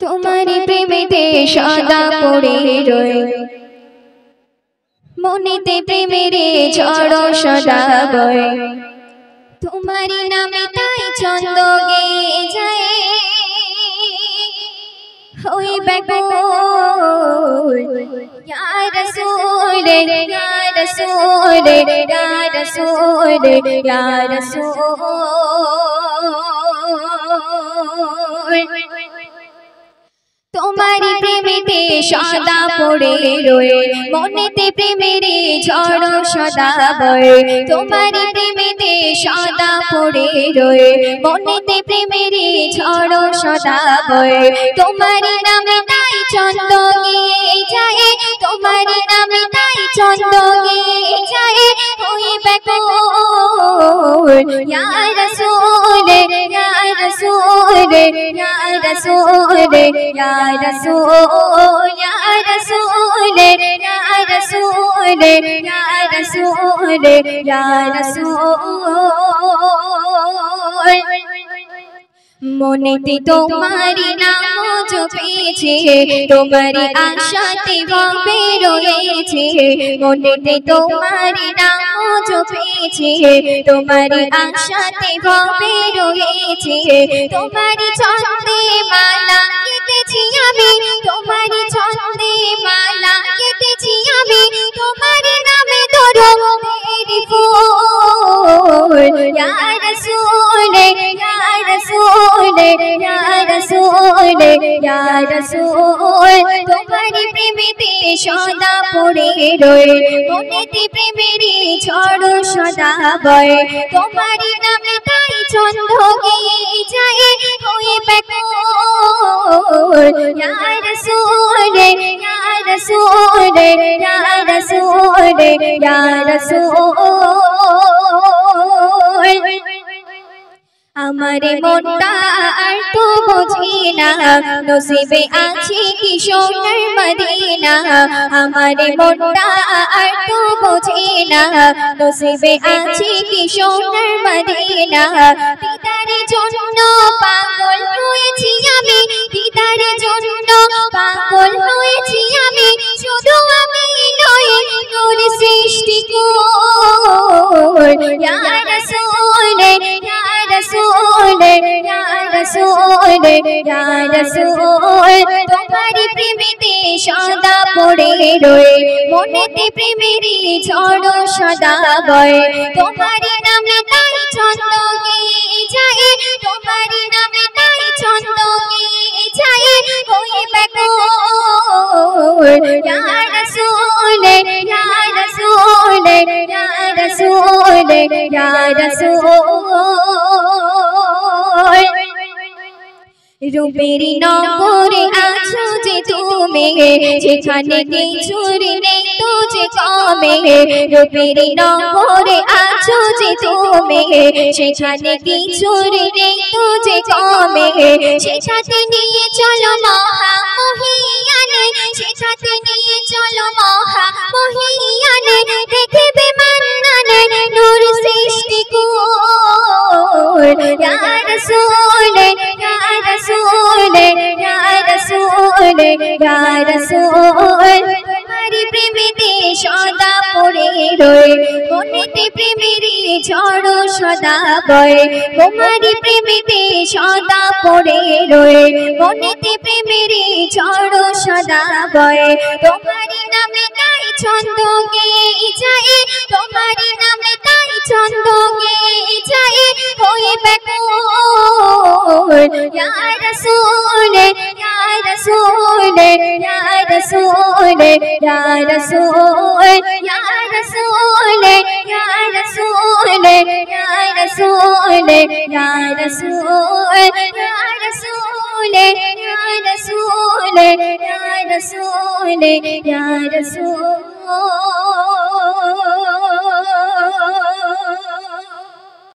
তোমারি প্রেমেতে সদা পড়ে রই মনেতে প্রেমের ঝড় সদা বয় তোমারি নামে তাই ছন্দ গেয়ে যায় ওই ব্যাকুল ইয়া রাসূল ইয়া রাসূল ইয়া রাসূল ইয়া রাসূল তোমারি প্রেমেতে সদা পড়ে রয়ে মনেতে প্রেমের ঝড় সদা বয় তোমারি প্রেমেতে সদা পড়ে রয়ে মনেতে প্রেমের ঝড় সদা বয় তোমারি নামে তাই ছন্দ গেয়ে যায় তোমারি নামে তাই ছন্দ গেয়ে যায় ওই ব্যাকুল ইয়া রাসূল ইয়া রাসূল ইয়া রাসূল ইয়া رسول يا رسول يا رسول يا رسول يا رسول মনেতে তোমারি নাম জপেছে তোমারি আশাতে ভাবে রয়েছে মনেতে তোমারি নাম জপেছে তোমারি আশাতে ভাবে রয়েছে তোমারি ছন্দে মালা গেঁথেছি আমি তোমারি ছন্দে মালা গেঁথেছি আমি তোমারি নামে ধরো মেরি ফুল ইয়া রাসূল ইয়া রাসূল ইয়া রাসূল ইয়া রাসূল তোমারি প্রেমেতে সদা পড়ে রই মনেতে প্রেমের ঝড় সদা বয় তোমারি নামে তাই ছন্দ গেয়ে যায় ওই ব্যাকুল ইয়া রাসূল ইয়া রাসূল ইয়া রাসূল ইয়া রাসূল আমারে মনটা আর তো বোঝে না নসিবে আছে কি সোনার মদিনা আমারে মনটা আর তো বোঝে না নসিবে আছে কি সোনার মদিনা দিদারের জন্য পাগল হয়েছি আমি দিদারের জন্য পাগল হয়েছি আমি শুধু আমি নই নূর সৃষ্টি কোন ইয়া রাসূল ইয়া রাসূল ইয়া রাসূল ইয়া রাসূল তোমারি প্রেমেতে সদা পড়ে রই মনেতে প্রেমের ঝড় সদা বয় তোমারি নামে তাই ছন্দ গেয়ে যায় তোমারি নামে তাই ছন্দ গেয়ে যায় ওই ব্যাকুল ইয়া রাসূল ইয়া রাসূল ইয়া রাসূল ইয়া রাসূল রূপের নগরে আছো যে তুমি যেখানে কিছুর নেই তো যে কমে রূপের নগরে আছো যে তুমি সেখানে কিছুর নেই তো যে কমে সেখানে নিয়ে চলো মহা মহিয়ানে সেখানে নিয়ে চলো মহা মহিয়ানে দেখবে মান্নানে নূর সৃষ্টি কোন ইয়া রাসূল ইয়া রাসূল ইয়া রাসূল ইয়া রাসূল তোমারি প্রেমেতে সদা পড়ে রই মনেতে প্রেমের ঝড় সদা বয় তোমারি প্রেমেতে সদা পড়ে রই মনেতে প্রেমের ঝড় সদা বয় তোমারি নামে তাই ছন্দ গেয়ে যায় তোমারি নামে তাই ছন্দ গেয়ে যায় ওই ব্যাকুল ইয়া রাসূল ইয়া রাসূল ইয়া রাসূল ইয়া রাসূল ইয়া রাসূল ইয়া রাসূল ইয়া রাসূল ইয়া রাসূল ইয়া রাসূল ইয়া রাসূল ইয়া রাসূল ইয়া রাসূল